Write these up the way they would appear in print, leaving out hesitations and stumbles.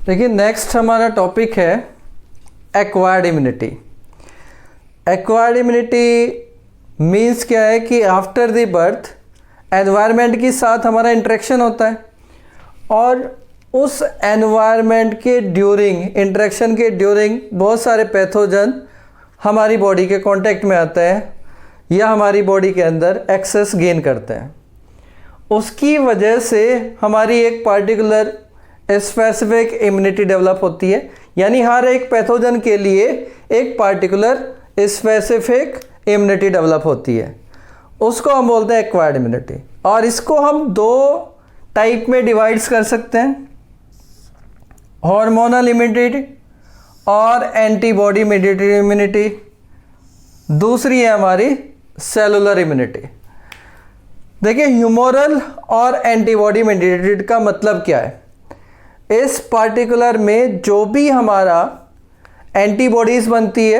देखिए नेक्स्ट हमारा टॉपिक है acquired immunity. Acquired immunity means क्या है कि आफ्टर द बर्थ एनवायरनमेंट के साथ हमारा इंटरेक्शन होता है और उस एनवायरनमेंट के ड्यूरिंग इंटरेक्शन के ड्यूरिंग बहुत सारे पैथोजन हमारी बॉडी के कांटेक्ट में आते हैं या हमारी बॉडी के अंदर एक्सेस गेन करते हैं। उसकी वजह से हमारी एक पार्टिकुलर स्पेसिफिक इम्यूनिटी डेवलप होती है, यानी हर एक पैथोजन के लिए एक पार्टिकुलर स्पेसिफिक इम्यूनिटी डेवलप होती है, उसको हम बोलते हैं एक्वायर्ड इम्यूनिटी। और इसको हम दो टाइप में डिवाइड्स कर सकते हैं, हार्मोनल इम्यूनिटी और एंटीबॉडी मेडिएटेड इम्यूनिटी। दूसरी है हमारी सेलुलर इम्यूनिटी। देखिए ह्यूमोरल और एंटीबॉडी मेडिएटेड का मतलब क्या है। इस पार्टिकुलर में जो भी हमारा एंटीबॉडीज़ बनती है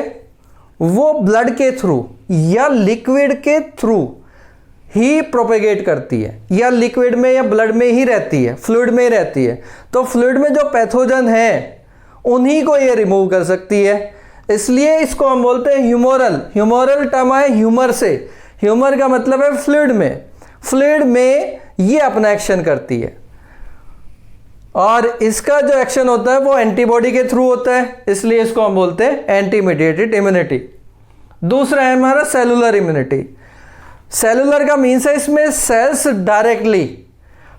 वो ब्लड के थ्रू या लिक्विड के थ्रू ही प्रोपेगेट करती है, या लिक्विड में या ब्लड में ही रहती है, फ्लूइड में ही रहती है। तो फ्लूइड में जो पैथोजन है उन्हीं को ये रिमूव कर सकती है, इसलिए इसको हम बोलते हैं ह्यूमोरल। ह्यूमोरल टर्म है ह्यूमर से, ह्यूमर का मतलब है फ्लूइड में, फ्लूइड में ये अपना एक्शन करती है और इसका जो एक्शन होता है वो एंटीबॉडी के थ्रू होता है, इसलिए इसको हम बोलते हैं एंटी मेडिएटेड इम्यूनिटी। दूसरा है हमारा सेलुलर इम्यूनिटी। सेलुलर का मीन्स है इसमें सेल्स डायरेक्टली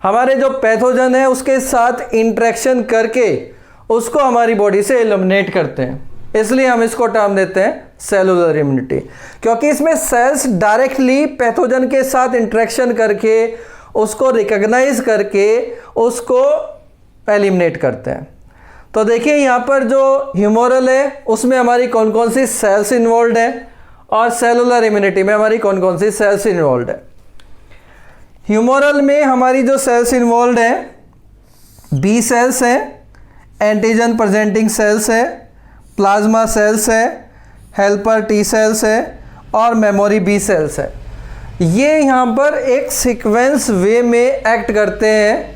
हमारे जो पैथोजन है उसके साथ इंटरेक्शन करके उसको हमारी बॉडी से एलिमिनेट करते हैं, इसलिए हम इसको टर्म देते हैं सेलुलर इम्यूनिटी, क्योंकि इसमें सेल्स डायरेक्टली पैथोजन के साथ इंटरेक्शन करके उसको रिकॉग्नाइज करके उसको एलिमिनेट करते हैं। तो देखिए यहाँ पर जो ह्यूमोरल है उसमें हमारी कौन कौन सी सेल्स इन्वॉल्व है और सेलुलर इम्यूनिटी में हमारी कौन कौन सी सेल्स इन्वॉल्व है। ह्यूमोरल में हमारी जो सेल्स इन्वॉल्व है बी सेल्स हैं, एंटीजन प्रेजेंटिंग सेल्स है, प्लाज्मा सेल्स है, हेल्पर टी सेल्स है और मेमोरी बी सेल्स है। ये यहाँ पर एक सीक्वेंस वे में एक्ट करते हैं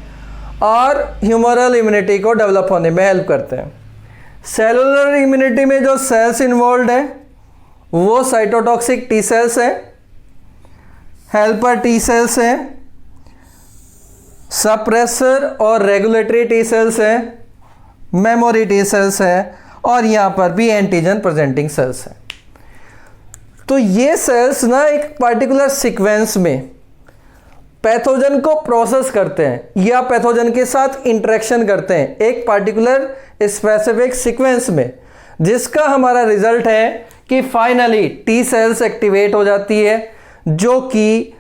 और ह्यूमरल इम्यूनिटी को डेवलप होने में हेल्प करते हैं। सेलुलर इम्यूनिटी में जो सेल्स इन्वॉल्व हैं वो साइटोटॉक्सिक टी सेल्स हैं, हेल्पर टी सेल्स हैं, सप्रेसर और रेगुलेटरी टी सेल्स हैं, मेमोरी टी सेल्स हैं और यहाँ पर भी एंटीजन प्रेजेंटिंग सेल्स हैं। तो ये सेल्स ना एक पार्टिकुलर सीक्वेंस में पैथोजन को प्रोसेस करते हैं या पैथोजन के साथ इंटरेक्शन करते हैं एक पार्टिकुलर स्पेसिफिक सीक्वेंस में, जिसका हमारा रिजल्ट है कि फाइनली टी सेल्स एक्टिवेट हो जाती है जो कि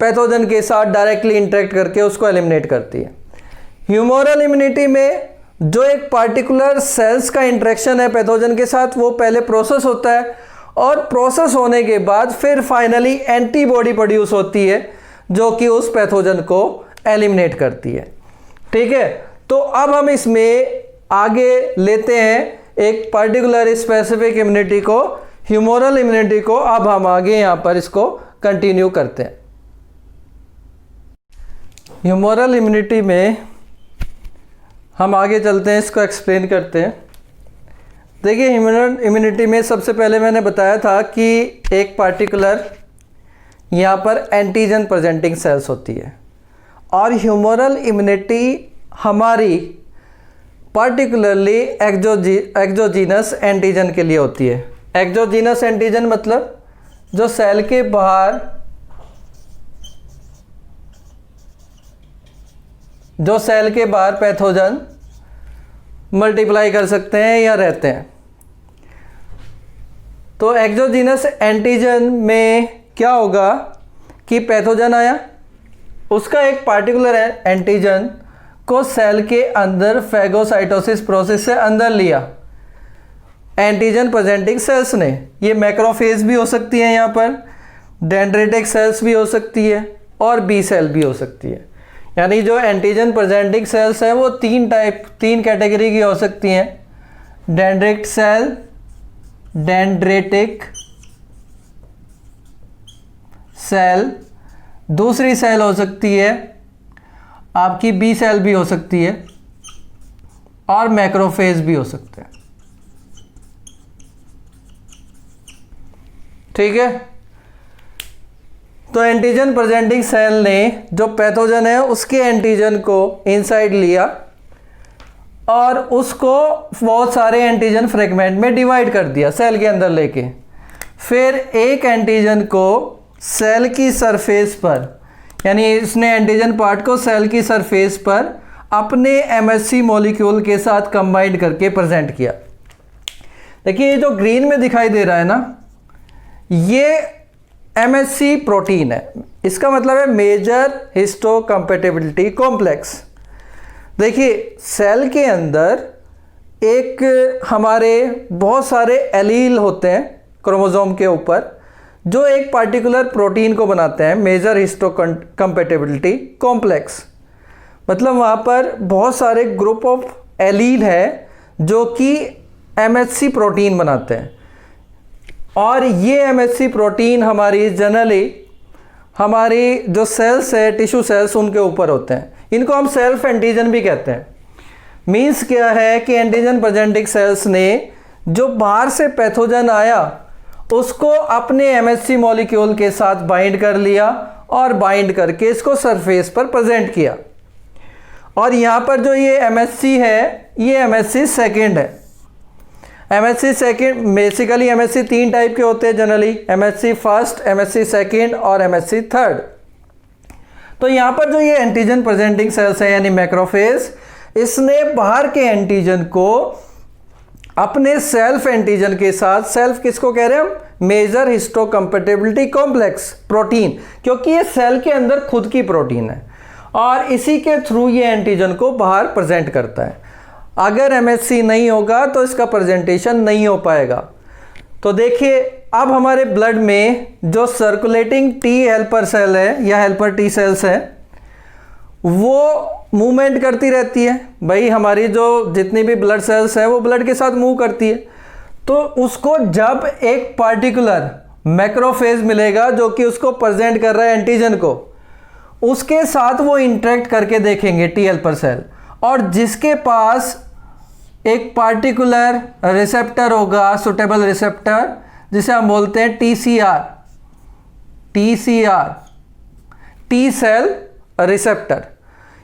पैथोजन के साथ डायरेक्टली इंटरेक्ट करके उसको एलिमिनेट करती है। ह्यूमोरल इम्यूनिटी में जो एक पार्टिकुलर सेल्स का इंटरेक्शन है पैथोजन के साथ वो पहले प्रोसेस होता है और प्रोसेस होने के बाद फिर फाइनली एंटीबॉडी प्रोड्यूस होती है जो कि उस पैथोजन को एलिमिनेट करती है। ठीक है, तो अब हम इसमें आगे लेते हैं एक पर्टिकुलर स्पेसिफिक इम्यूनिटी को, ह्यूमोरल इम्यूनिटी को। अब हम आगे यहाँ पर इसको कंटिन्यू करते हैं। ह्यूमोरल इम्यूनिटी में हम आगे चलते हैं, इसको एक्सप्लेन करते हैं। देखिए ह्यूमरल इम्यूनिटी में सबसे पहले मैंने बताया था कि एक पार्टिकुलर यहाँ पर एंटीजन प्रेजेंटिंग सेल्स होती है और ह्यूमोरल इम्यूनिटी हमारी पार्टिकुलरली एक्सोजीनस एंटीजन के लिए होती है। एक्सोजीनस एंटीजन मतलब जो सेल के बाहर पैथोजन मल्टीप्लाई कर सकते हैं या रहते हैं। तो एक्सोजीनस एंटीजन में क्या होगा कि पैथोजन आया, उसका एक पार्टिकुलर एंटीजन को सेल के अंदर फैगोसाइटोसिस प्रोसेस से अंदर लिया एंटीजन प्रेजेंटिंग सेल्स ने। ये मैक्रोफेज भी हो सकती है, यहाँ पर डेंड्रिटिक सेल्स भी हो सकती है और बी सेल भी हो सकती है। यानी जो एंटीजन प्रेजेंटिंग सेल्स है वो तीन कैटेगरी की हो सकती हैं, डेंड्रिट सेल, डेंड्रिटिक सेल, दूसरी सेल हो सकती है आपकी बी सेल भी हो सकती है, और मैक्रोफेज भी हो सकते हैं। ठीक है, तो एंटीजन प्रेजेंटिंग सेल ने जो पैथोजन है उसके एंटीजन को इनसाइड लिया और उसको बहुत सारे एंटीजन फ्रेगमेंट में डिवाइड कर दिया सेल के अंदर लेके। फिर एक एंटीजन को सेल की सरफेस पर, यानी इसने एंटीजन पार्ट को सेल की सरफेस पर अपने एमएससी मॉलिक्यूल के साथ कंबाइंड करके प्रेजेंट किया। देखिए ये जो ग्रीन में दिखाई दे रहा है ना, ये एमएससी प्रोटीन है। इसका मतलब है मेजर हिस्टोकम्पैटिबिलिटी कॉम्प्लेक्स। देखिए सेल के अंदर एक हमारे बहुत सारे एलील होते हैं क्रोमोसोम के ऊपर, जो एक पार्टिकुलर प्रोटीन को बनाते हैं, मेजर हिस्टोकम्पैटिबिलिटी कॉम्प्लेक्स। मतलब वहाँ पर बहुत सारे ग्रुप ऑफ एलील है जो कि एमएससी प्रोटीन बनाते हैं, और ये एमएससी प्रोटीन हमारी जनरली हमारी जो सेल्स है, टिश्यू सेल्स, उनके ऊपर होते हैं। इनको हम सेल्फ एंटीजन भी कहते हैं। मीन्स क्या है कि एंटीजन प्रेजेंटिंग सेल्स ने जो बाहर से पैथोजन आया उसको अपने एमएससी मॉलिक्यूल के साथ बाइंड कर लिया और बाइंड करके इसको सरफेस पर प्रेजेंट किया। और यहाँ पर जो ये एमएससी है, ये एमएससी सेकेंड है। MSc second, basically MSc 3 type के होते हैं generally, MSc first, MSc second और एमएससी थर्ड। तो यहाँ पर जो ये एंटीजन प्रेजेंटिंग सेल्स है यानी मैक्रोफेज, इसने बाहर के एंटीजन को अपने सेल्फ एंटीजन के साथ, सेल्फ किसको कह रहे हैं हम, मेजर हिस्टोकम्पैटिबिलिटी कॉम्प्लेक्स प्रोटीन, क्योंकि ये सेल के अंदर खुद की प्रोटीन है और इसी के थ्रू ये एंटीजन को बाहर प्रेजेंट करता है। अगर एमएससी नहीं होगा तो इसका प्रेजेंटेशन नहीं हो पाएगा। तो देखिए अब हमारे ब्लड में जो सर्कुलेटिंग टी हेल्पर सेल है या हेल्पर टी सेल्स है, वो मूवमेंट करती रहती है। भाई हमारी जो जितनी भी ब्लड सेल्स हैं वो ब्लड के साथ मूव करती है। तो उसको जब एक पार्टिकुलर मैक्रोफेज मिलेगा जो कि उसको प्रेजेंट कर रहा है एंटीजन को, उसके साथ वो इंटरेक्ट करके देखेंगे टी हेल्पर सेल, और जिसके पास एक पार्टिकुलर रिसेप्टर होगा, सुटेबल रिसेप्टर, जिसे हम बोलते हैं टीसीआर, टी सेल रिसेप्टर,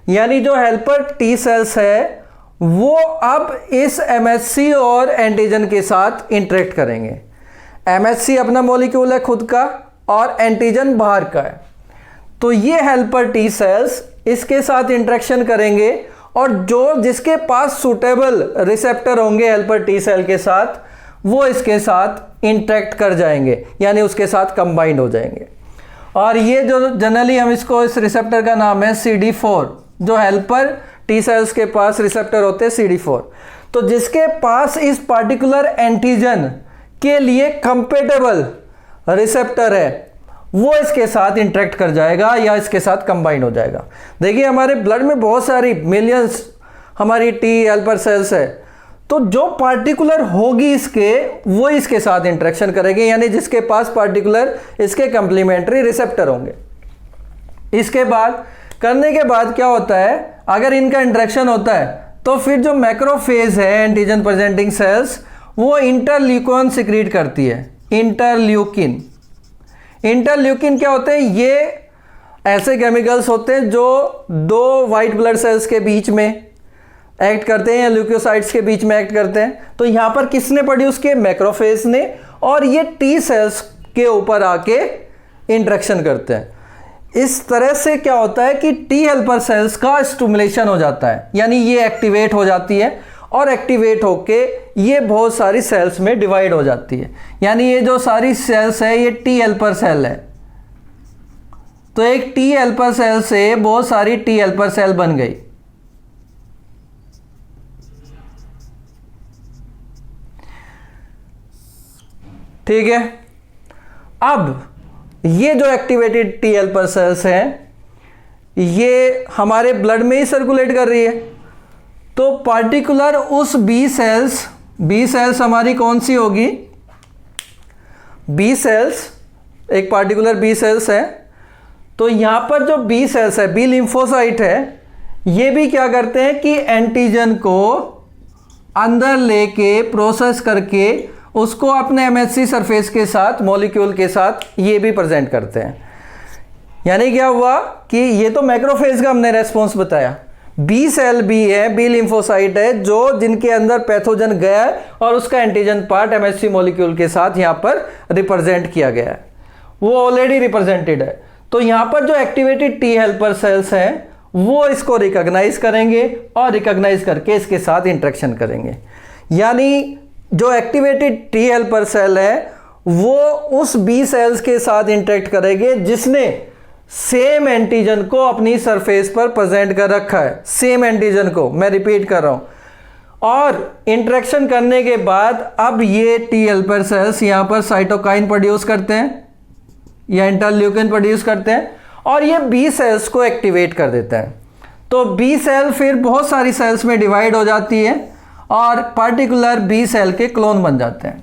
यानी जो हेल्पर टी सेल्स है वो अब इस एमएससी और एंटीजन के साथ इंटरेक्ट करेंगे। एमएससी अपना मॉलिक्यूल है खुद का और एंटीजन बाहर का है, तो ये हेल्पर टी सेल्स इसके साथ इंटरेक्शन करेंगे और जो जिसके पास सूटेबल रिसेप्टर होंगे हेल्पर टी सेल के साथ, वो इसके साथ इंटरेक्ट कर जाएंगे, यानी उसके साथ कंबाइंड हो जाएंगे। और ये जो जनरली हम इसको, इस रिसेप्टर का नाम है CD4, जो हेल्पर टी सेल्स के पास रिसेप्टर होते हैं CD4। तो जिसके पास इस पार्टिकुलर एंटीजन के लिए कंपेटेबल रिसेप्टर है, वो इसके साथ इंटरेक्ट कर जाएगा या इसके साथ कंबाइन हो जाएगा। देखिए हमारे ब्लड में बहुत सारी मिलियंस हमारी टी हेल्पर सेल्स है, तो जो पार्टिकुलर होगी इसके, वो इसके साथ इंटरेक्शन करेंगे, यानी जिसके पास पार्टिकुलर इसके कंप्लीमेंट्री रिसेप्टर होंगे। इसके बाद करने के बाद क्या होता है, अगर इनका इंटरेक्शन होता है तो फिर जो मैक्रोफेज है एंटीजन प्रेजेंटिंग सेल्स, वो इंटरल्यूकिन सिक्रीट करती है। इंटरल्यूकिन क्या होते हैं, ये ऐसे केमिकल्स होते हैं जो दो वाइट ब्लड सेल्स के बीच में एक्ट करते हैं या ल्यूकोसाइट्स के बीच में एक्ट करते हैं। तो यहाँ पर किसने प्रोड्यूस किए, मैक्रोफेज ने, और ये टी सेल्स के ऊपर आके इंटरेक्शन करते हैं। इस तरह से क्या होता है कि टी हेल्पर सेल्स का स्टिमुलेशन हो जाता है, यानी ये एक्टिवेट हो जाती है और एक्टिवेट होके ये बहुत सारी सेल्स में डिवाइड हो जाती है। यानी ये जो सारी सेल्स है ये टी हेल्पर सेल है। तो एक टी हेल्पर सेल से बहुत सारी टी हेल्पर सेल बन गई। ठीक है, अब ये जो एक्टिवेटेड टी हेल्पर सेल्स हैं ये हमारे ब्लड में ही सर्कुलेट कर रही है। तो पार्टिकुलर उस बी सेल्स हमारी कौन सी होगी, बी सेल्स, एक पार्टिकुलर बी सेल्स है। तो यहां पर जो बी सेल्स है, बी लिम्फोसाइट है, ये भी क्या करते हैं कि एंटीजन को अंदर लेके प्रोसेस करके उसको अपने एमएचसी सरफेस के साथ, मॉलिक्यूल के साथ ये भी प्रेजेंट करते हैं। यानी क्या हुआ कि ये तो मैक्रोफेज का हमने रेस्पॉन्स बताया, बी सेल भी है, बी लिम्फोसाइट है, जो जिनके अंदर पैथोजन गया है और उसका एंटीजन पार्ट एमएचसी मॉलिक्यूल के साथ यहाँ पर रिप्रेजेंट किया गया है, वो ऑलरेडी रिप्रेजेंटेड है। तो यहाँ पर जो एक्टिवेटेड टी हेल्पर सेल्स हैं वो इसको रिकॉग्नाइज करेंगे और रिकॉग्नाइज करके इसके साथ इंटरेक्शन करेंगे। यानी जो एक्टिवेटेड टी हेल्पर सेल है वो उस बी सेल्स के साथ इंटरेक्ट करेंगे जिसने सेम एंटीजन को अपनी सरफेस पर प्रेजेंट कर रखा है, सेम एंटीजन को, मैं रिपीट कर रहा हूं। और इंटरेक्शन करने के बाद अब ये टी हेल्पर सेल्स यहां पर साइटोकाइन प्रोड्यूस करते हैं या इंटरल्यूकिन प्रोड्यूस करते हैं और ये बी सेल्स को एक्टिवेट कर देते हैं। तो बी सेल फिर बहुत सारी सेल्स में डिवाइड हो जाती है और पर्टिकुलर बी सेल के क्लोन बन जाते हैं।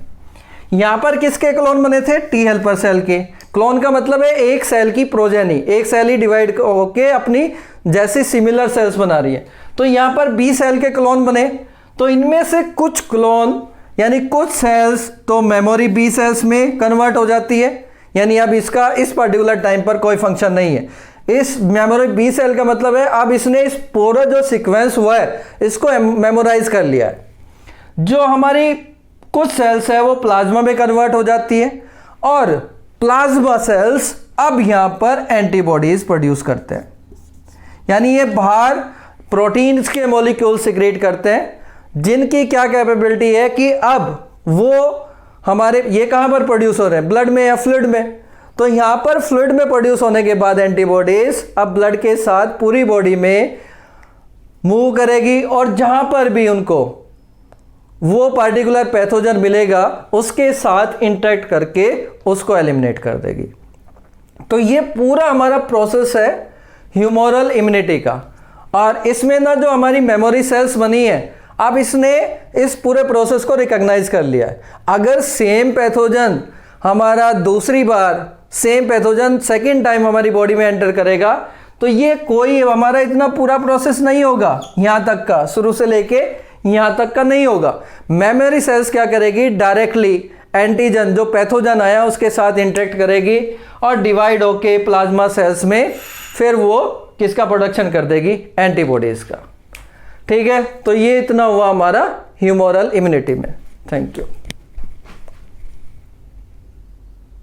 यहां पर किसके क्लोन बने थे? टी हेल्पर सेल के। क्लोन का मतलब है एक सेल की प्रोजेनी, एक सेल ही डिवाइड होके अपनी जैसी सिमिलर सेल्स बना रही है। तो यहां पर बी सेल के क्लोन बने, तो इनमें से कुछ क्लोन यानी कुछ सेल्स तो मेमोरी बी सेल्स में कन्वर्ट हो जाती है, यानी अब इसका इस पर्टिकुलर टाइम पर कोई फंक्शन नहीं है। इस मेमोरी बी सेल का मतलब है अब इसने इस पूरा जो सीक्वेंस हुआ है इसको मेमोराइज कर लिया है। जो हमारी कुछ सेल्स है वो प्लाज्मा में कन्वर्ट हो जाती है और प्लाज्मा सेल्स अब यहां पर एंटीबॉडीज प्रोड्यूस करते हैं। यानी ये बाहर प्रोटीन्स के मॉलिक्यूल सिक्रेट करते हैं जिनकी क्या कैपेबिलिटी है कि अब वो हमारे ये कहां पर प्रोड्यूस हो रहे हैं? ब्लड में या फ्लूइड में। तो यहां पर फ्लूइड में प्रोड्यूस होने के बाद एंटीबॉडीज अब ब्लड के साथ पूरी बॉडी में मूव करेगी और जहां पर भी उनको वो पर्टिकुलर पैथोजन मिलेगा उसके साथ इंटरेक्ट करके उसको एलिमिनेट कर देगी। तो ये पूरा हमारा प्रोसेस है ह्यूमोरल इम्यूनिटी का। और इसमें ना जो हमारी मेमोरी सेल्स बनी है अब इसने इस पूरे प्रोसेस को रिकॉग्नाइज कर लिया है। अगर सेम पैथोजन हमारा दूसरी बार सेम पैथोजन सेकेंड टाइम हमारी बॉडी में एंटर करेगा तो ये कोई हमारा इतना पूरा प्रोसेस नहीं होगा, यहां तक का शुरू से लेके यहां तक का नहीं होगा। मेमोरी सेल्स क्या करेगी? डायरेक्टली एंटीजन जो पैथोजन आया उसके साथ इंटरेक्ट करेगी और डिवाइड होके प्लाज्मा सेल्स में फिर वो किसका प्रोडक्शन कर देगी? एंटीबॉडीज का। ठीक है, तो ये इतना हुआ हमारा ह्यूमोरल इम्यूनिटी में। Thank you.